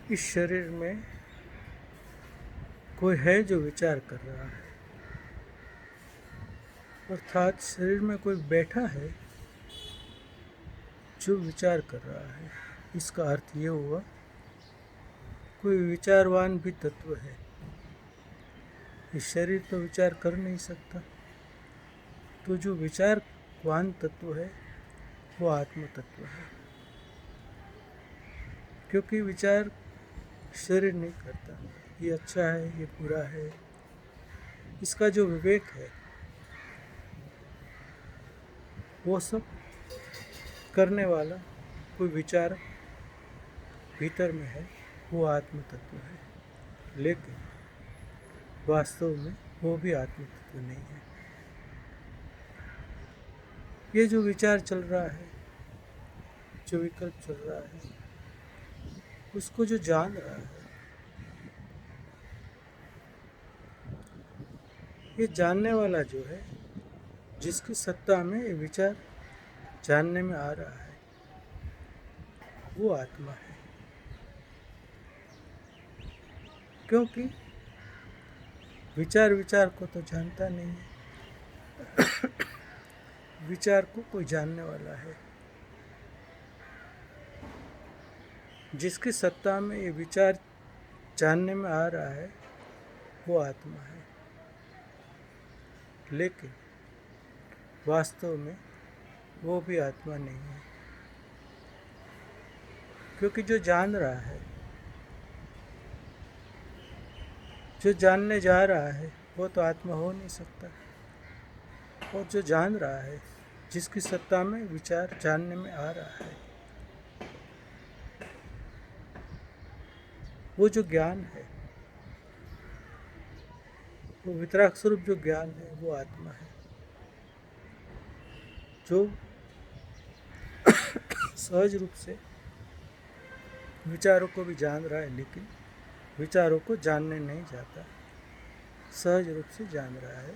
इस शरीर में कोई है जो विचार कर रहा है, अर्थात शरीर में कोई बैठा है जो विचार कर रहा है। इसका अर्थ ये हुआ कोई विचारवान भी तत्व है। ये शरीर तो विचार कर नहीं सकता, तो जो विचारवान तत्व है वो आत्म तत्व है, क्योंकि विचार शरीर नहीं करता। ये अच्छा है, ये बुरा है, इसका जो विवेक है वो सब करने वाला कोई विचार भीतर में है, वो आत्म तत्व है। लेकिन वास्तव में वो भी आत्म तत्व नहीं है। ये जो विचार चल रहा है, जो विकल्प चल रहा है, उसको जो जान रहा है, ये जानने वाला जो है, जिसकी सत्ता में ये विचार जानने में आ रहा है, वो आत्मा है। क्योंकि विचार को तो जानता नहीं है, विचार को कोई जानने वाला है। जिसकी सत्ता में ये विचार जानने में आ रहा है, वो आत्मा है। लेकिन वास्तव में वो भी आत्मा नहीं है, क्योंकि जो जान रहा है, जो जानने जा रहा है, वो तो आत्मा हो नहीं सकता। और जो जान रहा है, जिसकी सत्ता में विचार जानने में आ रहा है, वो जो ज्ञान है, वो वितराग स्वरूप जो ज्ञान है, वो आत्मा है, जो सहज रूप से विचारों को भी जान रहा है, लेकिन विचारों को जानने नहीं जाता, सहज रूप से जान रहा है।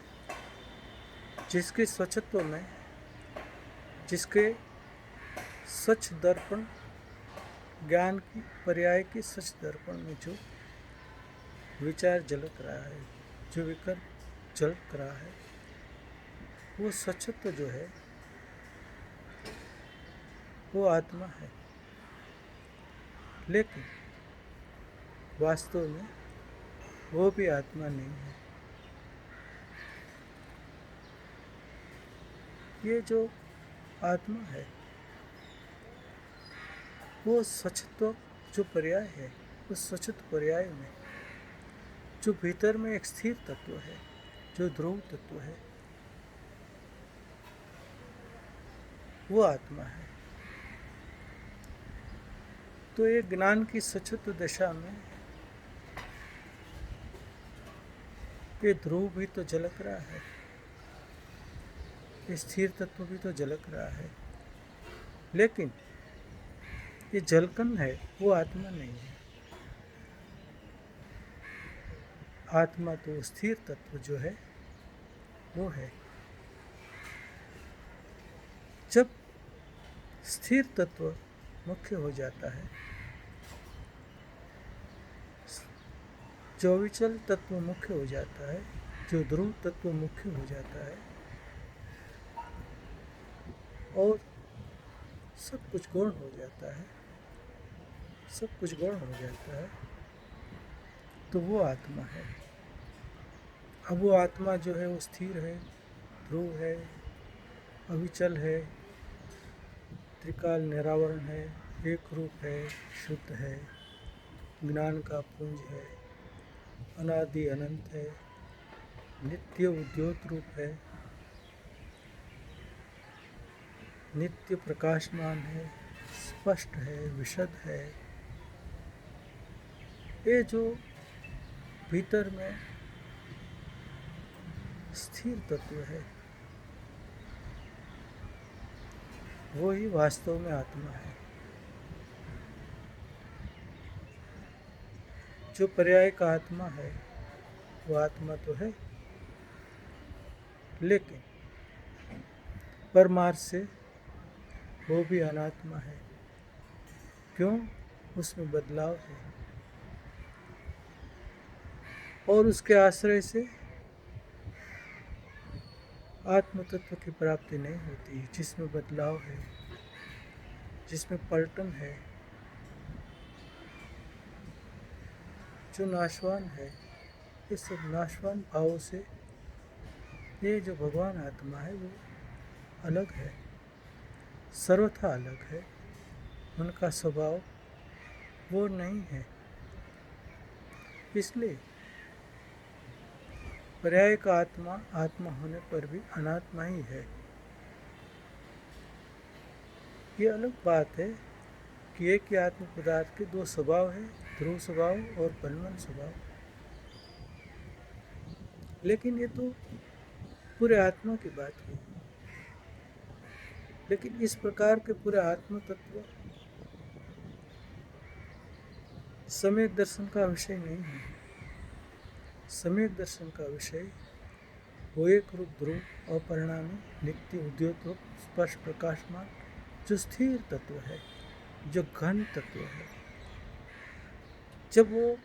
जिसके स्वच्छत्व में, जिसके सच दर्पण ज्ञान की पर्याय के सच दर्पण में जो विचार झलक रहा है, जो विकल्प झलक रहा है, वो सचत्व जो है वो आत्मा है। लेकिन वास्तव में वो भी आत्मा नहीं है। ये जो आत्मा है, वो सचत्व जो पर्याय है, उस सचत्व पर्याय में जो भीतर में एक स्थिर तत्व है, जो ध्रुव तत्व है, वो आत्मा है। तो ये ज्ञान की सचत्व दशा में ये ध्रुव भी तो झलक रहा है, ये स्थिर तत्व भी तो झलक रहा है, लेकिन ये झलकन है, वो आत्मा नहीं है। आत्मा तो स्थिर तत्व जो है वो है। जब स्थिर तत्व मुख्य हो जाता है, जो विचल तत्व मुख्य हो जाता है, जो ध्रुव तत्व मुख्य हो जाता है, और सब कुछ गौण हो जाता है, सब कुछ गौण हो जाता है, तो वो आत्मा है। अब वो आत्मा जो है वो स्थिर है, ध्रुव है, अविचल है, त्रिकाल निरावरण है, एक रूप है, शुद्ध है, ज्ञान का पुंज है, अनादि अनंत है, नित्य उद्योत रूप है, नित्य प्रकाशमान है, स्पष्ट है, विशद है। ये जो भीतर में स्थिर तत्व है, वो ही वास्तव में आत्मा है। जो पर्याय का आत्मा है, वो आत्मा तो है, लेकिन परमार्थ से वो भी अनात्मा है। क्यों? उसमें बदलाव है। और उसके आश्रय से आत्म तत्व की प्राप्ति नहीं होती, जिसमें बदलाव है, जिसमें पलटन है, जो नाशवान है। इस सब नाशवान भावों से ये जो भगवान आत्मा है वो अलग है, सर्वथा अलग है। उनका स्वभाव वो नहीं है। इसलिए पर्याय का आत्मा आत्मा होने पर भी अनात्मा ही है। ये अलग बात है कि एक ही आत्म पदार्थ के दो स्वभाव है, ध्रुव स्वभाव और बलवन स्वभाव। लेकिन ये तो पूरे आत्मा की बात हुई। लेकिन इस प्रकार के पूरे आत्म तत्व सम्यक दर्शन का विषय नहीं है। सम्यक दर्शन का विषय वो एक रूप ध्रुव अपरिणामी नित्य उद्योत रूप स्पर्श प्रकाशमान जो स्थिर तत्व है, जो घन तत्व है। जब वो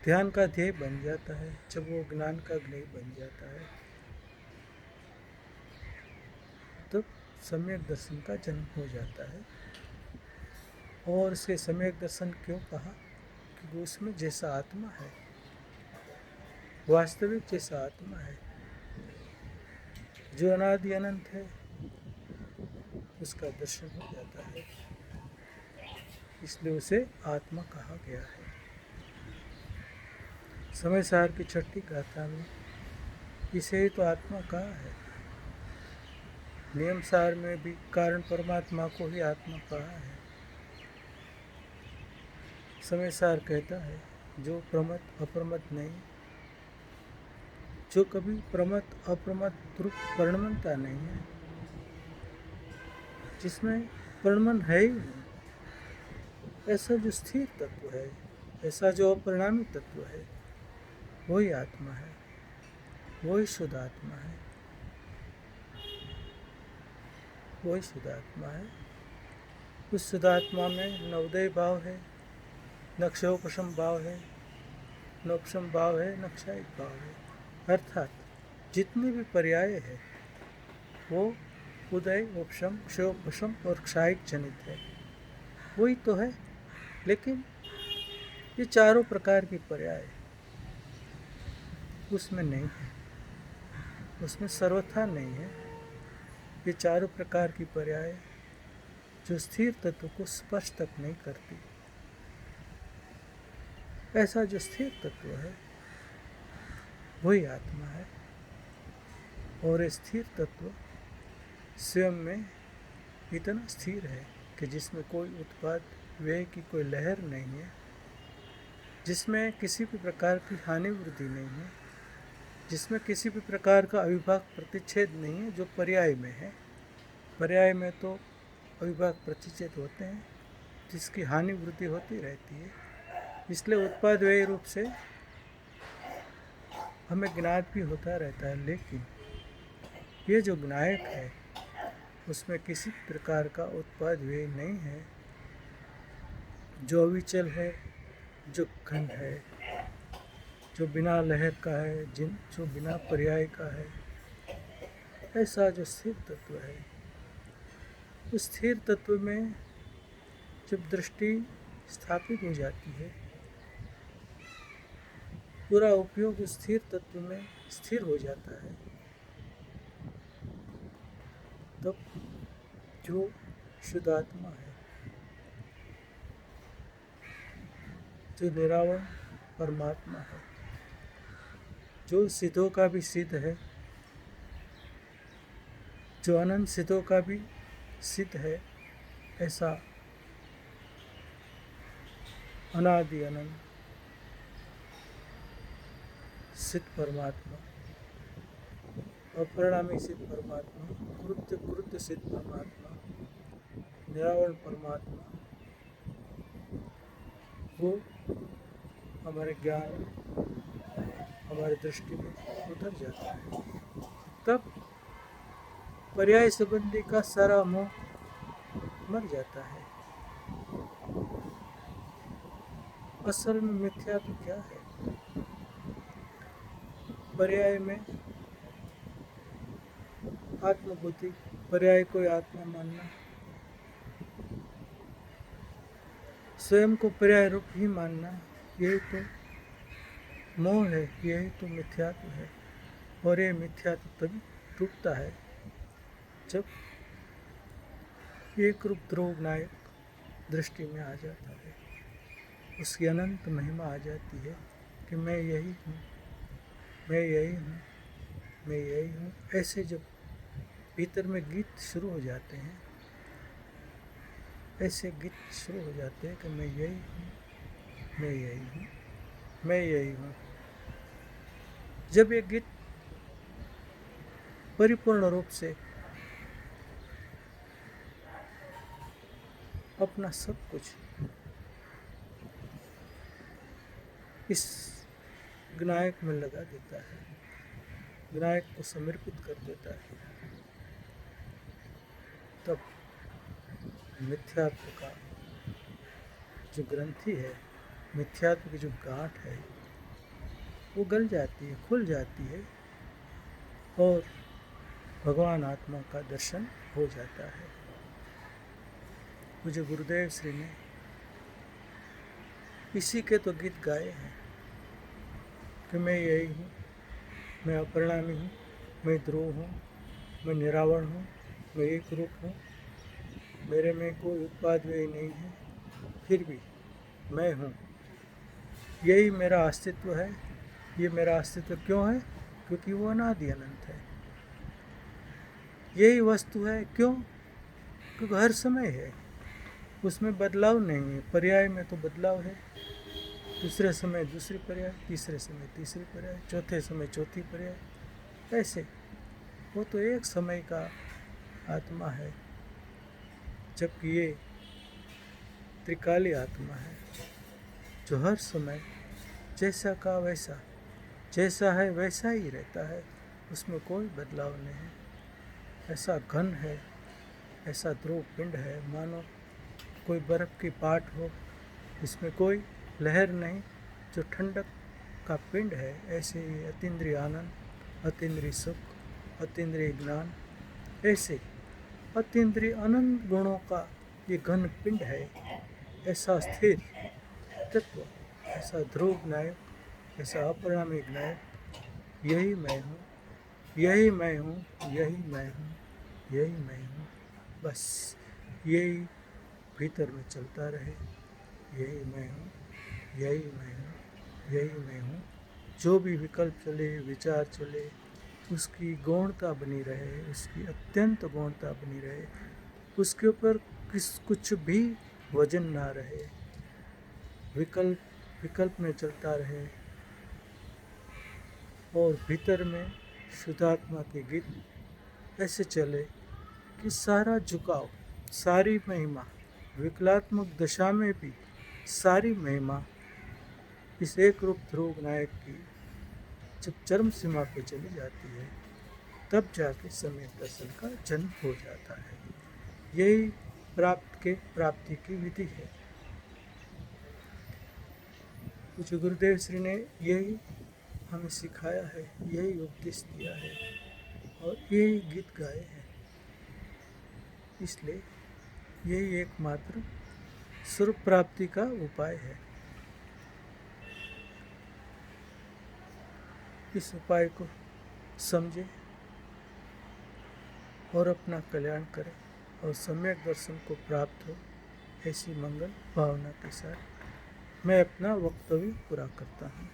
ध्यान का ध्येय बन जाता है, जब वो ज्ञान का ज्ञेय बन जाता है, तब सम्यक दर्शन का जन्म हो जाता है। और इसे सम्यक दर्शन क्यों कहा? क्योंकि उसमें जैसा आत्मा है, वास्तविक जैसा आत्मा है, जो अनादि अनंत है, उसका दर्शन हो जाता है। इसलिए उसे आत्मा कहा गया है। समय सार की छठी गाथा में इसे ही तो आत्मा कहा है। नियम सार में भी कारण परमात्मा को ही आत्मा कहा है। समय सार कहता है जो प्रमत अप्रमत नहीं, जो कभी प्रमत अप्रमत रूप परिणमता नहीं है, जिसमें परिणमन है ही नहीं, ऐसा जो स्थिर तत्व है, ऐसा जो अपरिणामी तत्व है, वही आत्मा है, वही शुद्ध आत्मा है, वही शुद्ध आत्मा है। उस शुद्ध आत्मा में न उदय भाव है, न क्षयोपशम भाव है, न उपशम भाव है, न क्षयिक भाव है। अर्थात जितने भी पर्याय है वो उदय उपशम क्षयोपशम और क्षयिक जनित है, वही तो है। लेकिन ये चारों प्रकार की पर्याय उसमें नहीं है, उसमें सर्वथा नहीं है। ये चारों प्रकार की पर्याय जो स्थिर तत्व को स्पर्श तक नहीं करती, ऐसा जो स्थिर तत्व है वही आत्मा है। और स्थिर तत्व स्वयं में इतना स्थिर है कि जिसमें कोई उत्पाद व्यय की कोई लहर नहीं है, जिसमें किसी भी प्रकार की हानि वृद्धि नहीं है, जिसमें किसी भी प्रकार का अविभाग प्रतिच्छेद नहीं है, जो पर्याय में है। पर्याय में तो अविभाग प्रतिच्छेद होते हैं, जिसकी हानि वृद्धि होती रहती है। इसलिए उत्पाद व्यय रूप से हमें ज्ञात भी होता रहता है। लेकिन ये जो ज्ञायक है उसमें किसी प्रकार का उत्पाद व्यय नहीं है, जो अविचल है, जो घन है, जो बिना लहर का है, जो बिना पर्याय का है, ऐसा जो स्थिर तत्व है। उस स्थिर तत्व में जब दृष्टि स्थापित हो जाती है, पूरा उपयोग उस स्थिर तत्व में स्थिर हो जाता है, तब जो शुद्ध आत्मा है, जो निरावरण परमात्मा है, जो सिद्धों का भी सिद्ध है, जो अनंत सिद्धों का भी सिद्ध है, ऐसा अनादि अनंत सिद्ध परमात्मा, अपरिणामी सिद्ध परमात्मा, कृत्य कृत्य सिद्ध परमात्मा, निरावरण परमात्मा, वो हमारे ज्ञान, हमारे दृष्टि में उतर जाता है। तब पर्याय संबंधी का सारा मोह मर जाता है। असल में मिथ्या तो क्या है? पर्याय में आत्मबुद्धि, पर्याय को आत्मा मानना, स्वयं को पर्याय रूप ही मानना, यही तो मोह है, यही तो मिथ्यात्व है। और ये मिथ्यात्व तभी टूटता है जब एक रूप ध्रुव नायक दृष्टि में आ जाता है, उसकी अनंत महिमा आ जाती है कि मैं यही हूँ, मैं यही हूँ, मैं यही हूँ। ऐसे जब भीतर में गीत शुरू हो जाते हैं, ऐसे गीत शुरू हो जाते हैं कि मैं यही हूँ, मैं यही हूँ, मैं यही हूँ। जब ये गीत परिपूर्ण रूप से अपना सब कुछ इस विनायक में लगा देता है, विनायक को समर्पित कर देता है, तब मिथ्यात्व का जो ग्रंथि है, मिथ्यात्व की जो गांठ है, वो गल जाती है, खुल जाती है और भगवान आत्मा का दर्शन हो जाता है। मुझे गुरुदेव श्री ने इसी के तो गीत गाए हैं कि मैं यही हूँ, मैं अपरिणामी हूँ, मैं ध्रुव हूँ, मैं निरावरण हूँ, मैं एक रूप हूँ, मेरे में कोई उत्पाद व्यय नहीं है, फिर भी मैं हूँ, यही मेरा अस्तित्व है। ये मेरा अस्तित्व क्यों है? क्योंकि वो अनादि अनंत है। यही वस्तु है, क्यों? क्योंकि हर समय है, उसमें बदलाव नहीं है। पर्याय में तो बदलाव है, दूसरे समय दूसरी पर्याय, तीसरे समय तीसरी पर्याय, चौथे समय चौथी पर्याय। ऐसे वो तो एक समय का आत्मा है, जबकि ये त्रिकाली आत्मा है जो हर समय जैसा का वैसा, जैसा है वैसा ही रहता है, उसमें कोई बदलाव नहीं है। ऐसा घन है, ऐसा ध्रुव पिंड है, मानो कोई बर्फ़ की पाट हो, इसमें कोई लहर नहीं, जो ठंडक का पिंड है। ऐसे ही अतीन्द्रिय आनंद, अतीन्द्रिय सुख, अतीन्द्रिय ज्ञान, ऐसे अतीन्द्रिय अनंत गुणों का ये घन पिंड है। ऐसा स्थिर तत्व, ऐसा ध्रुव नायक, ऐसा अपरिणामी नायक, यही मैं हूँ, यही मैं हूँ, यही मैं हूँ, यही मैं हूँ। बस यही भीतर में चलता रहे, यही मैं हूँ, यही मैं हूँ, यही मैं हूँ। जो भी विकल्प चले, विचार चले, उसकी गौणता बनी रहे, उसकी अत्यंत गौणता बनी रहे, उसके ऊपर कुछ भी वजन ना रहे, विकल्प में चलता रहे और भीतर में शुद्धात्मा के गीत ऐसे चले कि सारा झुकाव, सारी महिमा, विकलात्मक दशा में भी सारी महिमा इस एक रूप ध्रुव नायक की जब चरम सीमा पे चली जाती है, तब जाके सम्यक दर्शन का जन्म हो जाता है। यही प्राप्ति की विधि है। कुछ गुरुदेव श्री ने यही हमें सिखाया है, यही उपदेश दिया है और यही गीत गाए हैं। इसलिए यही एकमात्र स्वरूप प्राप्ति का उपाय है। इस उपाय को समझे और अपना कल्याण करें और सम्यक दर्शन को प्राप्त हो, ऐसी मंगल भावना के साथ मैं अपना वक्तव्य पूरा करता हूँ।